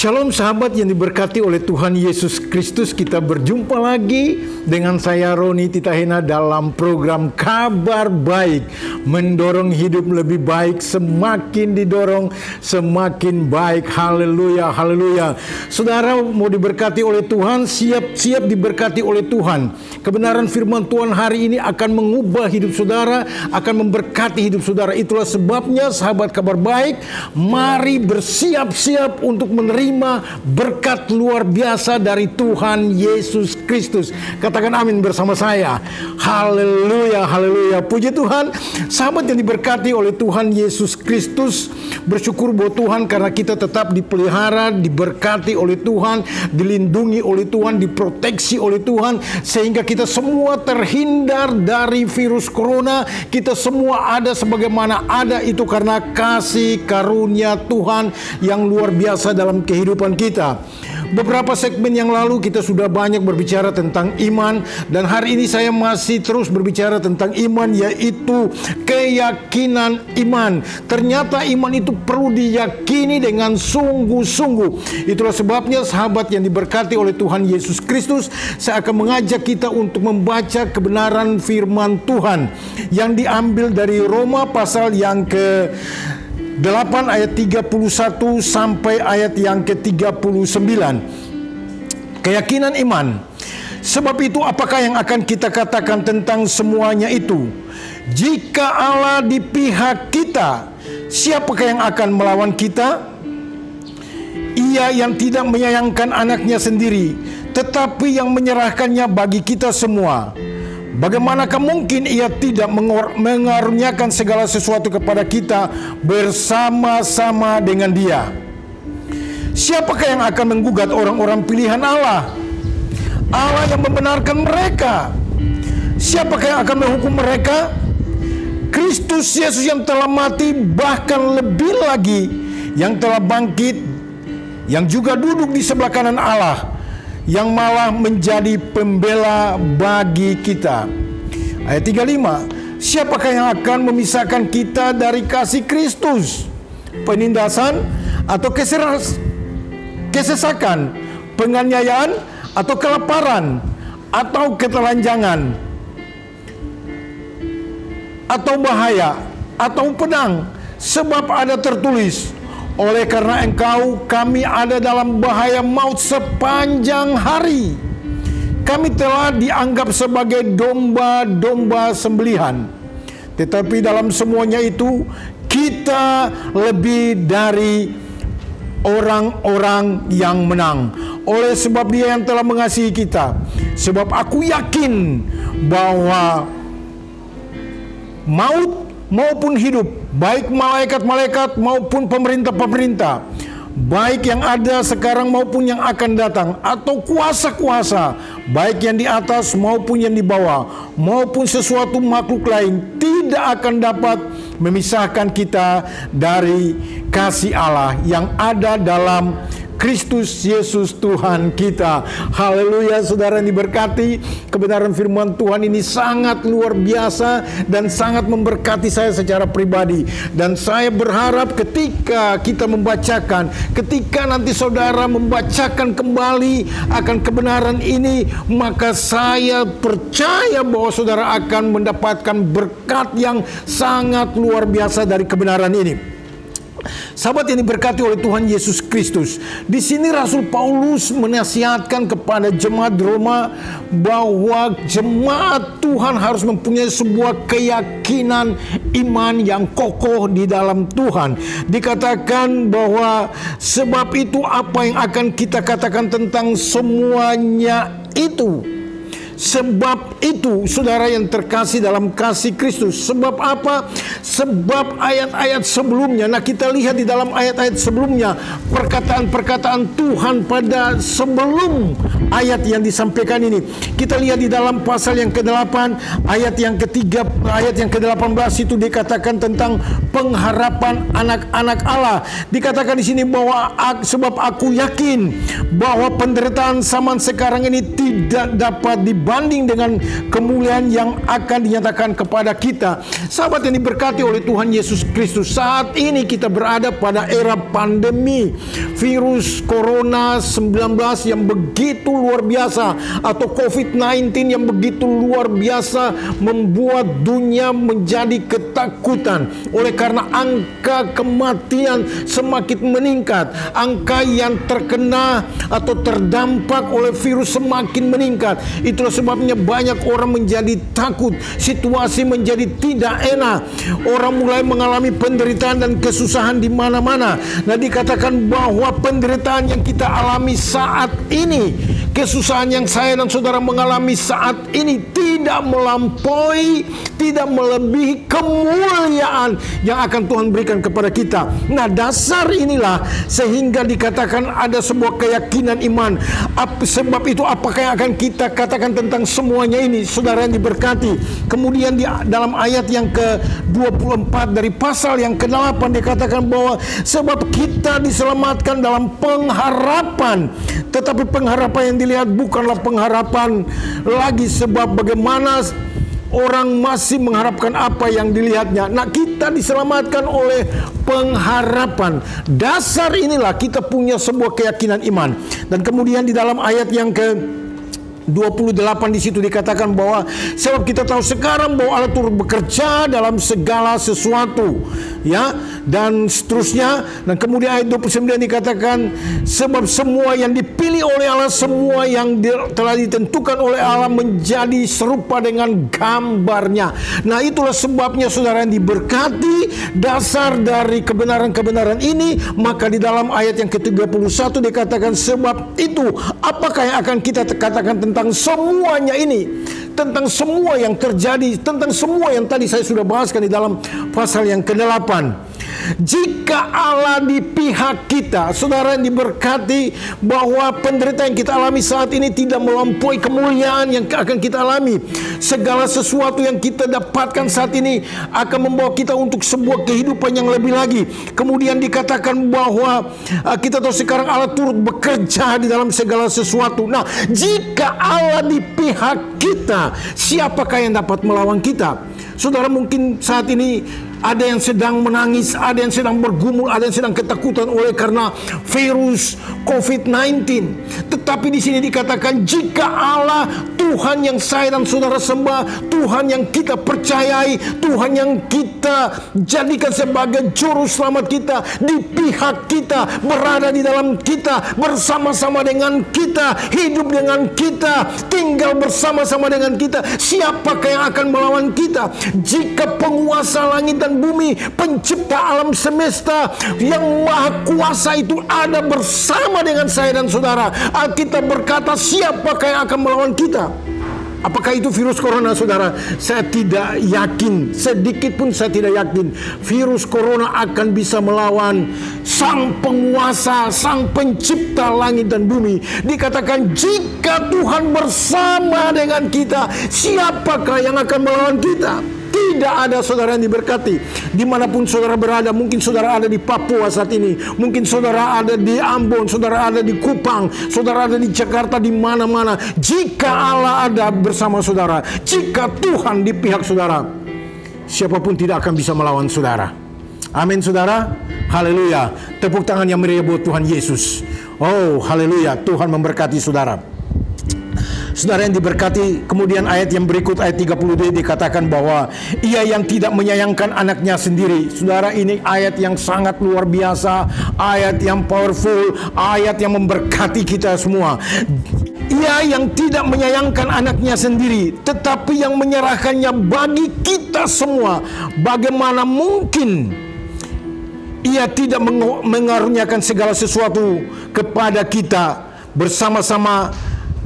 Shalom sahabat yang diberkati oleh Tuhan Yesus Kristus. Kita berjumpa lagi dengan saya Roni Titahena dalam program Kabar Baik, mendorong hidup lebih baik, semakin didorong semakin baik. Haleluya, haleluya. Saudara mau diberkati oleh Tuhan, siap-siap diberkati oleh Tuhan. Kebenaran firman Tuhan hari ini akan mengubah hidup saudara, akan memberkati hidup saudara. Itulah sebabnya sahabat Kabar Baik, mari bersiap-siap untuk menerima berkat luar biasa dari Tuhan Yesus Kristus. Katakan amin bersama saya. Haleluya, haleluya. Puji Tuhan. Sahabat yang diberkati oleh Tuhan Yesus Kristus, bersyukur buat Tuhan karena kita tetap dipelihara, diberkati oleh Tuhan, dilindungi oleh Tuhan, diproteksi oleh Tuhan, sehingga kita semua terhindar dari virus corona. Kita semua ada sebagaimana ada itu karena kasih karunia Tuhan yang luar biasa dalam kehidupan kita. Beberapa segmen yang lalu kita sudah banyak berbicara tentang iman, dan hari ini saya masih terus berbicara tentang iman, yaitu keyakinan iman. Ternyata iman itu perlu diyakini dengan sungguh-sungguh. Itulah sebabnya sahabat yang diberkati oleh Tuhan Yesus Kristus, saya akan mengajak kita untuk membaca kebenaran firman Tuhan yang diambil dari Roma pasal yang ke 8 ayat 31 sampai ayat yang ke-39. Keyakinan iman. Sebab itu apakah yang akan kita katakan tentang semuanya itu? Jika Allah di pihak kita, siapakah yang akan melawan kita? Ia yang tidak menyayangkan anaknya sendiri, tetapi yang menyerahkannya bagi kita semua. Bagaimanakah mungkin ia tidak mengaruniakan segala sesuatu kepada kita bersama-sama dengan Dia? Siapakah yang akan menggugat orang-orang pilihan Allah? Allah yang membenarkan mereka. Siapakah yang akan menghukum mereka? Kristus Yesus yang telah mati, bahkan lebih lagi yang telah bangkit, yang juga duduk di sebelah kanan Allah, yang malah menjadi pembela bagi kita. Ayat 35. Siapakah yang akan memisahkan kita dari kasih Kristus? Penindasan atau kesesakan, penganiayaan atau kelaparan, atau ketelanjangan, atau bahaya, atau pedang? Sebab ada tertulis, oleh karena engkau kami ada dalam bahaya maut sepanjang hari. Kami telah dianggap sebagai domba-domba sembelihan. Tetapi dalam semuanya itu kita lebih dari orang-orang yang menang, oleh sebab Dia yang telah mengasihi kita. Sebab aku yakin bahwa maut maupun hidup, baik malaikat-malaikat maupun pemerintah-pemerintah, baik yang ada sekarang maupun yang akan datang, atau kuasa-kuasa, baik yang di atas maupun yang di bawah, maupun sesuatu makhluk lain, tidak akan dapat memisahkan kita dari kasih Allah yang ada dalam Kristus Yesus Tuhan kita. Haleluya, saudara yang diberkati. Kebenaran firman Tuhan ini sangat luar biasa dan sangat memberkati saya secara pribadi. Dan saya berharap ketika kita membacakan, ketika nanti saudara membacakan kembali akan kebenaran ini, maka saya percaya bahwa saudara akan mendapatkan berkat yang sangat luar biasa dari kebenaran ini. Sahabat yang diberkati oleh Tuhan Yesus Kristus, di sini Rasul Paulus menasihatkan kepada jemaat di Roma bahwa jemaat Tuhan harus mempunyai sebuah keyakinan iman yang kokoh di dalam Tuhan. Dikatakan bahwa sebab itu apa yang akan kita katakan tentang semuanya itu. Sebab itu, saudara yang terkasih dalam kasih Kristus. Sebab apa? Sebab ayat-ayat sebelumnya. Nah, kita lihat di dalam ayat-ayat sebelumnya perkataan-perkataan Tuhan pada sebelum ayat yang disampaikan ini. Kita lihat di dalam pasal yang ke-8, ayat yang ketiga, ayat yang ke-18 itu dikatakan tentang pengharapan anak-anak Allah. Dikatakan di sini bahwa sebab aku yakin bahwa penderitaan zaman sekarang ini tidak dapat dibanding dengan kemuliaan yang akan dinyatakan kepada kita. Sahabat yang diberkati oleh Tuhan Yesus Kristus, saat ini kita berada pada era pandemi virus Corona 19 yang begitu luar biasa, atau COVID-19 yang begitu luar biasa, membuat dunia menjadi ketakutan. Oleh karena angka kematian semakin meningkat, angka yang terkena atau terdampak oleh virus semakin meningkat. Itulah sebabnya banyak orang menjadi takut, situasi menjadi tidak enak, orang mulai mengalami penderitaan dan kesusahan di mana-mana. Nah, dikatakan bahwa penderitaan yang kita alami saat ini, kesusahan yang saya dan saudara mengalami saat ini tidak melampaui, tidak melebihi kemuliaan yang akan Tuhan berikan kepada kita. Nah, dasar inilah sehingga dikatakan ada sebuah keyakinan iman. Sebab itu apakah yang akan kita katakan tentang semuanya ini, saudara yang diberkati? Kemudian di dalam ayat yang ke-24 dari pasal yang ke-8 dikatakan bahwa sebab kita diselamatkan dalam pengharapan. Tetapi pengharapan yang dilihat bukanlah pengharapan lagi, sebab bagaimana orang masih mengharapkan apa yang dilihatnya. Nah, kita diselamatkan oleh pengharapan. Dasar inilah kita punya sebuah keyakinan iman. Dan kemudian di dalam ayat yang ke-28 di situ dikatakan bahwa sebab kita tahu sekarang bahwa Allah turut bekerja dalam segala sesuatu, ya, dan seterusnya. Dan kemudian ayat 29 dikatakan sebab semua yang dipilih oleh Allah, semua yang telah ditentukan oleh Allah menjadi serupa dengan gambarnya. Nah, itulah sebabnya saudara yang diberkati, dasar dari kebenaran-kebenaran ini. Maka di dalam ayat yang ke-31 dikatakan sebab itu apakah yang akan kita katakan tentang semuanya ini, tentang semua yang terjadi, tentang semua yang tadi saya sudah bahaskan di dalam pasal yang ke-8. Jika Allah di pihak kita, saudara yang diberkati, bahwa penderitaan yang kita alami saat ini tidak melampaui kemuliaan yang akan kita alami. Segala sesuatu yang kita dapatkan saat ini akan membawa kita untuk sebuah kehidupan yang lebih lagi. Kemudian dikatakan bahwa kita tahu sekarang Allah turut bekerja di dalam segala sesuatu. Nah, jika Allah di pihak kita, siapakah yang dapat melawan kita? Saudara, mungkin saat ini ada yang sedang menangis, ada yang sedang bergumul, ada yang sedang ketakutan oleh karena virus COVID-19. Tetapi di sini dikatakan jika Allah, Tuhan yang saya dan saudara sembah, Tuhan yang kita percayai, Tuhan yang kita jadikan sebagai juru selamat kita, di pihak kita, berada di dalam kita, bersama-sama dengan kita, hidup dengan kita, tinggal bersama-sama dengan kita, siapakah yang akan melawan kita? Jika penguasa langit dan bumi, pencipta alam semesta yang maha kuasa itu ada bersama dengan saya dan saudara, Alkitab berkata siapakah yang akan melawan kita? Apakah itu virus corona, saudara? Saya tidak yakin, sedikit pun saya tidak yakin virus corona akan bisa melawan sang penguasa, sang pencipta langit dan bumi. Dikatakan jika Tuhan bersama dengan kita, siapakah yang akan melawan kita? Tidak ada, saudara yang diberkati. Dimanapun saudara berada, mungkin saudara ada di Papua saat ini, mungkin saudara ada di Ambon, saudara ada di Kupang, saudara ada di Jakarta, di mana-mana. Jika Allah ada bersama saudara, jika Tuhan di pihak saudara, siapapun tidak akan bisa melawan saudara. Amin, saudara. Haleluya. Tepuk tangan yang meriah buat Tuhan Yesus. Oh, haleluya. Tuhan memberkati saudara. Saudara yang diberkati, kemudian ayat yang berikut, ayat 30d dikatakan bahwa ia yang tidak menyayangkan anaknya sendiri. Saudara, ini ayat yang sangat luar biasa, ayat yang powerful, ayat yang memberkati kita semua. Ia yang tidak menyayangkan anaknya sendiri, tetapi yang menyerahkannya bagi kita semua. Bagaimana mungkin ia tidak mengaruniakan segala sesuatu kepada kita bersama-sama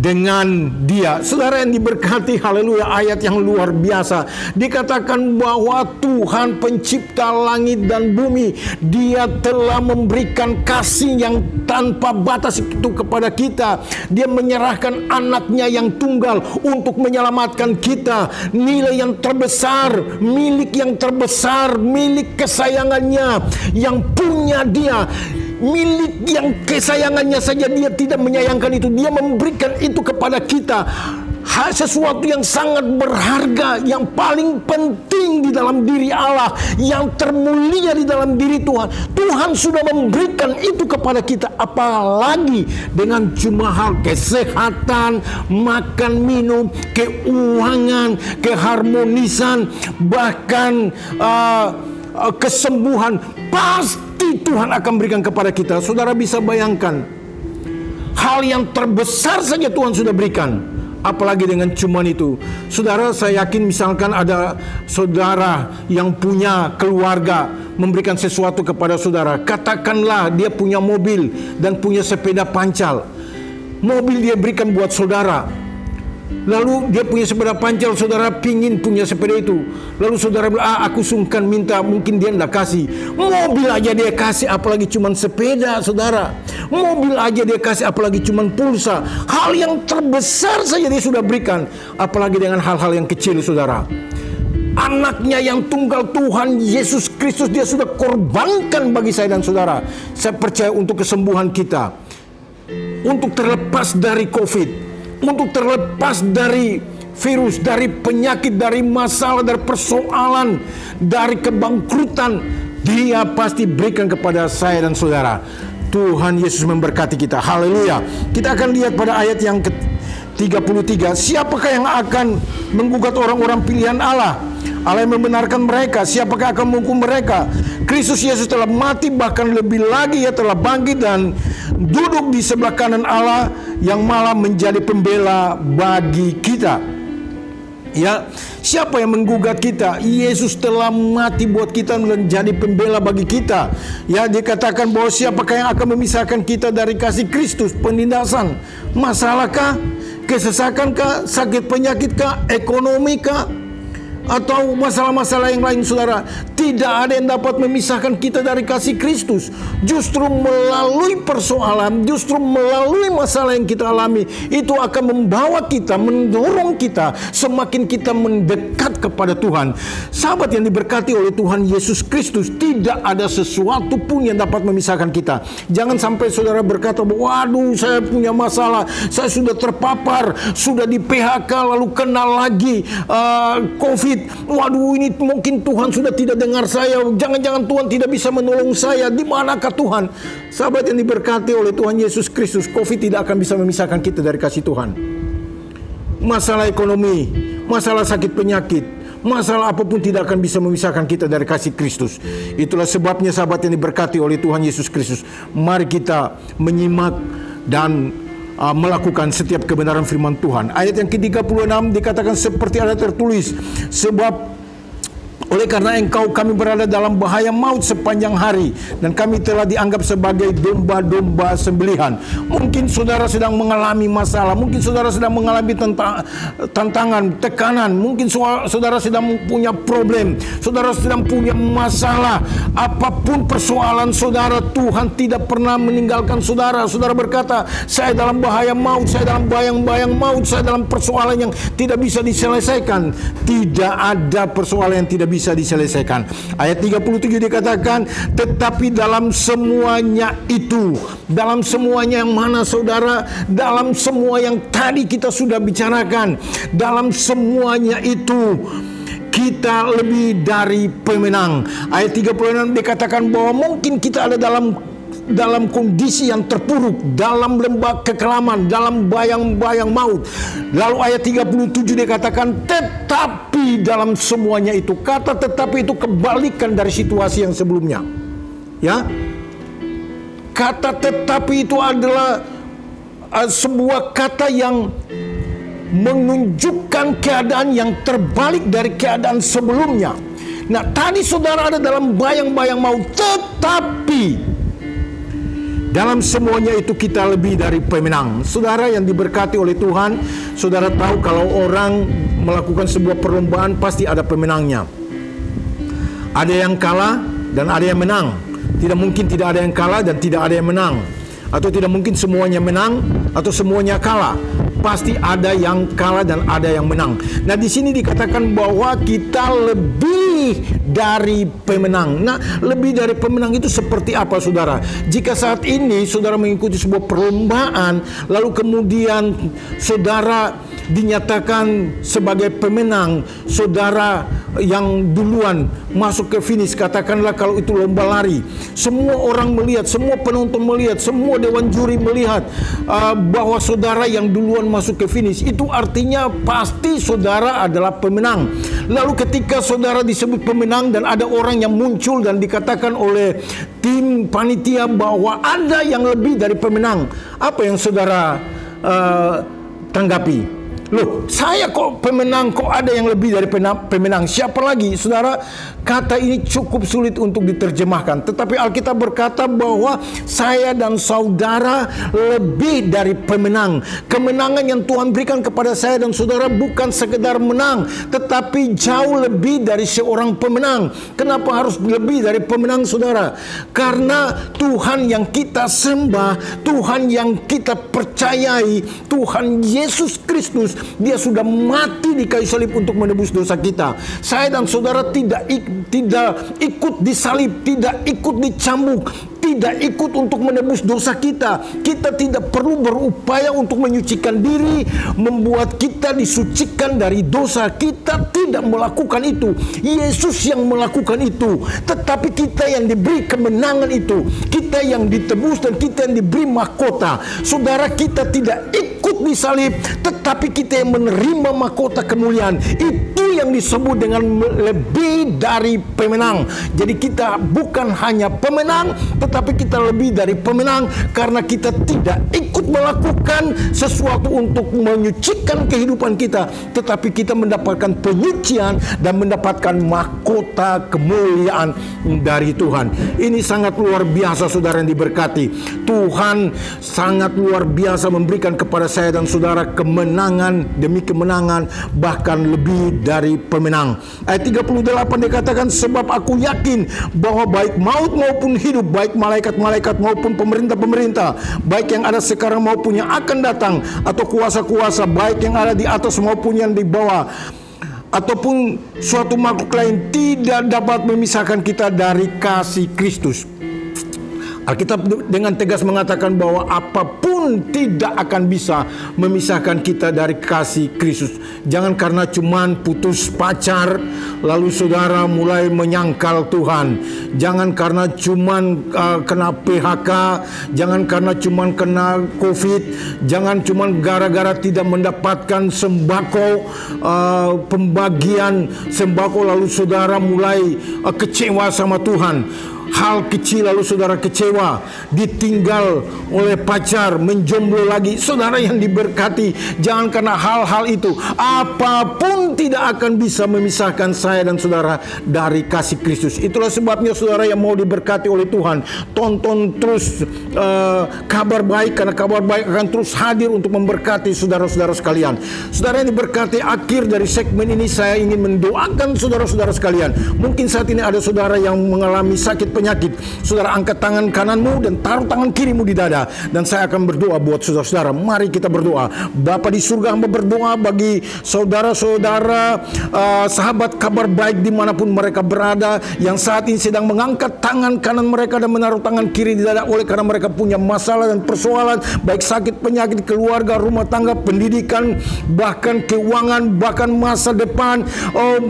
dengan dia. Saudara yang diberkati, haleluya, ayat yang luar biasa. Dikatakan bahwa Tuhan pencipta langit dan bumi, Dia telah memberikan kasih yang tanpa batas itu kepada kita. Dia menyerahkan anaknya yang tunggal untuk menyelamatkan kita. Nilai yang terbesar, milik yang terbesar, milik kesayangannya yang punya Dia, milik yang kesayangannya saja Dia tidak menyayangkan itu. Dia memberikan itu kepada kita. Sesuatu yang sangat berharga, yang paling penting di dalam diri Allah, yang termulia di dalam diri Tuhan. Tuhan sudah memberikan itu kepada kita, apalagi dengan cuma hal kesehatan, makan, minum, keuangan, keharmonisan, bahkan kesembuhan. Pasti Tuhan akan berikan kepada kita. Saudara bisa bayangkan, hal yang terbesar saja Tuhan sudah berikan, apalagi dengan cuman itu. Saudara, saya yakin misalkan ada saudara yang punya keluarga memberikan sesuatu kepada saudara. Katakanlah dia punya mobil dan punya sepeda pancal. Mobil dia berikan buat saudara, lalu dia punya sepeda pancal, saudara pingin punya sepeda itu. Lalu saudara bilang, aku sungkan minta, mungkin dia tidak kasih. Mobil aja dia kasih, apalagi cuman sepeda, saudara. Mobil aja dia kasih, apalagi cuman pulsa. Hal yang terbesar saja dia sudah berikan, apalagi dengan hal-hal yang kecil, saudara. Anaknya yang tunggal, Tuhan Yesus Kristus, Dia sudah korbankan bagi saya dan saudara. Saya percaya untuk kesembuhan kita, untuk terlepas dari COVID, untuk terlepas dari virus, dari penyakit, dari masalah, dari persoalan, dari kebangkrutan, Dia pasti berikan kepada saya dan saudara. Tuhan Yesus memberkati kita. Haleluya. Kita akan lihat pada ayat yang ke-33. Siapakah yang akan menggugat orang-orang pilihan Allah? Allah yang membenarkan mereka. Siapakah akan menghukum mereka? Kristus Yesus telah mati, bahkan lebih lagi Ia telah bangkit dan duduk di sebelah kanan Allah yang malah menjadi pembela bagi kita. Ya, siapa yang menggugat kita? Yesus telah mati buat kita, menjadi pembela bagi kita. Ya, dikatakan bahwa siapakah yang akan memisahkan kita dari kasih Kristus? Penindasan, masalahkah, kesesakankah, sakit penyakitkah, ekonomikah, atau masalah-masalah yang lain, saudara? Tidak ada yang dapat memisahkan kita dari kasih Kristus. Justru melalui persoalan, justru melalui masalah yang kita alami, itu akan membawa kita, mendorong kita semakin kita mendekat kepada Tuhan. Sahabat yang diberkati oleh Tuhan Yesus Kristus, tidak ada sesuatu pun yang dapat memisahkan kita. Jangan sampai saudara berkata, waduh, saya punya masalah, saya sudah terpapar, sudah di PHK, lalu kena lagi COVID. Waduh, ini mungkin Tuhan sudah tidak dengar saya. Jangan-jangan Tuhan tidak bisa menolong saya. Di manakah Tuhan? Sahabat yang diberkati oleh Tuhan Yesus Kristus, COVID tidak akan bisa memisahkan kita dari kasih Tuhan. Masalah ekonomi, masalah sakit penyakit, masalah apapun tidak akan bisa memisahkan kita dari kasih Kristus. Itulah sebabnya sahabat yang diberkati oleh Tuhan Yesus Kristus, mari kita menyimak dan melakukan setiap kebenaran firman Tuhan. Ayat yang ke-36 dikatakan seperti ada tertulis, sebab oleh karena engkau kami berada dalam bahaya maut sepanjang hari, dan kami telah dianggap sebagai domba-domba sembelihan. Mungkin saudara sedang mengalami masalah, mungkin saudara sedang mengalami tantangan, tekanan, mungkin saudara sedang punya problem, saudara sedang punya masalah. Apapun persoalan saudara, Tuhan tidak pernah meninggalkan saudara. Saudara berkata, saya dalam bahaya maut, saya dalam bayang-bayang maut, saya dalam persoalan yang tidak bisa diselesaikan. Tidak ada persoalan yang tidak bisa diselesaikan. Ayat 37 dikatakan, tetapi dalam semuanya itu, dalam semuanya yang mana saudara? Dalam semua yang tadi kita sudah bicarakan, dalam semuanya itu kita lebih dari pemenang. Ayat 36 dikatakan bahwa mungkin kita ada dalam kondisi yang terpuruk, dalam lembah kekelaman, dalam bayang-bayang maut. Lalu ayat 37 dikatakan, tetapi dalam semuanya itu. Kata tetapi itu kebalikan dari situasi yang sebelumnya. Ya, kata tetapi itu adalah sebuah kata yang menunjukkan keadaan yang terbalik dari keadaan sebelumnya. Nah, tadi saudara ada dalam bayang-bayang maut, tetapi Dalam semuanya itu kita lebih dari pemenang. Saudara yang diberkati oleh Tuhan, saudara tahu kalau orang melakukan sebuah perlombaan pasti ada pemenangnya. Ada yang kalah dan ada yang menang. Tidak mungkin tidak ada yang kalah dan tidak ada yang menang. Atau tidak mungkin semuanya menang atau semuanya kalah. Pasti ada yang kalah dan ada yang menang. Nah, di sini dikatakan bahwa kita lebih dari pemenang. Nah, lebih dari pemenang itu seperti apa, saudara? Jika saat ini saudara mengikuti sebuah perlombaan, lalu kemudian saudara dinyatakan sebagai pemenang, saudara yang duluan masuk ke finish, katakanlah kalau itu lomba lari, semua orang melihat, semua penonton melihat, semua dewan juri melihat bahwa saudara yang duluan masuk ke finish, itu artinya pasti saudara adalah pemenang. Lalu ketika saudara disebut pemenang dan ada orang yang muncul dan dikatakan oleh tim panitia bahwa ada yang lebih dari pemenang, apa yang saudara tanggapi? Loh, saya kok pemenang, kok ada yang lebih dari pemenang? Siapa lagi? Saudara, kata ini cukup sulit untuk diterjemahkan. Tetapi Alkitab berkata bahwa saya dan saudara lebih dari pemenang. Kemenangan yang Tuhan berikan kepada saya dan saudara bukan sekedar menang, tetapi jauh lebih dari seorang pemenang. Kenapa harus lebih dari pemenang, saudara? Karena Tuhan yang kita sembah, Tuhan yang kita percayai, Tuhan Yesus Kristus, Dia sudah mati di kayu salib untuk menebus dosa kita. Saya dan saudara tidak ikut disalib, tidak ikut dicambuk, tidak ikut untuk menebus dosa kita. Kita tidak perlu berupaya untuk menyucikan diri, membuat kita disucikan dari dosa. Kita tidak melakukan itu. Yesus yang melakukan itu. Tetapi kita yang diberi kemenangan itu, kita yang ditebus dan kita yang diberi mahkota. Saudara, kita tidak ikut disalib, tetapi kita yang menerima mahkota kemuliaan. Itu yang disebut dengan lebih dari pemenang. Jadi kita bukan hanya pemenang, tetapi kita lebih dari pemenang karena kita tidak ikut melakukan sesuatu untuk menyucikan kehidupan kita, tetapi kita mendapatkan penyucian dan mendapatkan mahkota kemuliaan dari Tuhan. Ini sangat luar biasa, saudara yang diberkati. Tuhan sangat luar biasa memberikan kepada saya dan saudara kemenangan demi kemenangan, bahkan lebih dari pemenang. Ayat 38 dikatakan, sebab aku yakin bahwa baik maut maupun hidup, baik malaikat-malaikat maupun pemerintah-pemerintah, baik yang ada sekarang maupun yang akan datang, atau kuasa-kuasa, baik yang ada di atas maupun yang di bawah, ataupun suatu makhluk lain, tidak dapat memisahkan kita dari kasih Kristus. Alkitab dengan tegas mengatakan bahwa apapun tidak akan bisa memisahkan kita dari kasih Kristus. Jangan karena cuman putus pacar lalu saudara mulai menyangkal Tuhan. Jangan karena cuman kena PHK, jangan karena cuman kena COVID, jangan cuman gara-gara tidak mendapatkan sembako, pembagian sembako lalu saudara mulai kecewa sama Tuhan. Hal kecil lalu saudara kecewa, ditinggal oleh pacar, menjomblo lagi. Saudara yang diberkati, jangan karena hal-hal itu, apapun tidak akan bisa memisahkan saya dan saudara dari kasih Kristus. Itulah sebabnya saudara yang mau diberkati oleh Tuhan, tonton terus Kabar Baik, karena Kabar Baik akan terus hadir untuk memberkati saudara-saudara sekalian. Saudara yang diberkati, akhir dari segmen ini saya ingin mendoakan saudara-saudara sekalian. Mungkin saat ini ada saudara yang mengalami sakit penyakit. Saudara angkat tangan kananmu dan taruh tangan kirimu di dada, dan saya akan berdoa buat saudara-saudara. Mari kita berdoa. Bapa di surga, hamba berdoa bagi saudara-saudara sahabat Kabar Baik dimanapun mereka berada, yang saat ini sedang mengangkat tangan kanan mereka dan menaruh tangan kiri di dada, oleh karena mereka punya masalah dan persoalan, baik sakit penyakit, keluarga, rumah tangga, pendidikan, bahkan keuangan, bahkan masa depan,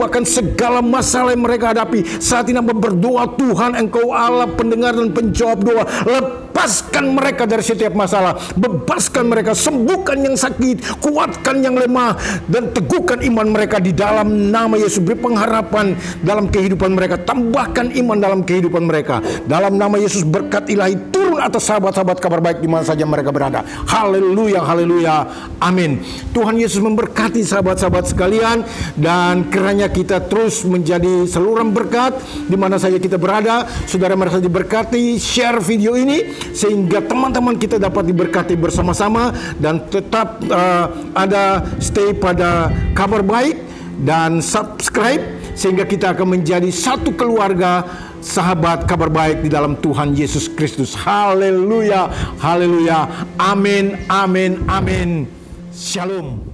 bahkan segala masalah yang mereka hadapi. Saat ini hamba berdoa, Tuhan, Engkau Allah pendengar dan penjawab doa. Lepaskan mereka dari setiap masalah, bebaskan mereka, sembuhkan yang sakit, kuatkan yang lemah, dan teguhkan iman mereka di dalam nama Yesus. Beri pengharapan dalam kehidupan mereka, tambahkan iman dalam kehidupan mereka. Dalam nama Yesus, berkat ilahi turun atas sahabat-sahabat kabar baik di mana saja mereka berada. Haleluya, haleluya, amin. Tuhan Yesus memberkati sahabat-sahabat sekalian, dan kiranya kita terus menjadi saluran berkat di mana saja kita berada. Saudara merasa diberkati, share video ini sehingga teman-teman kita dapat diberkati bersama-sama, dan tetap ada stay pada kabar baik dan subscribe sehingga kita akan menjadi satu keluarga sahabat kabar baik di dalam Tuhan Yesus Kristus. Haleluya, haleluya, amin, amin, amin. Shalom.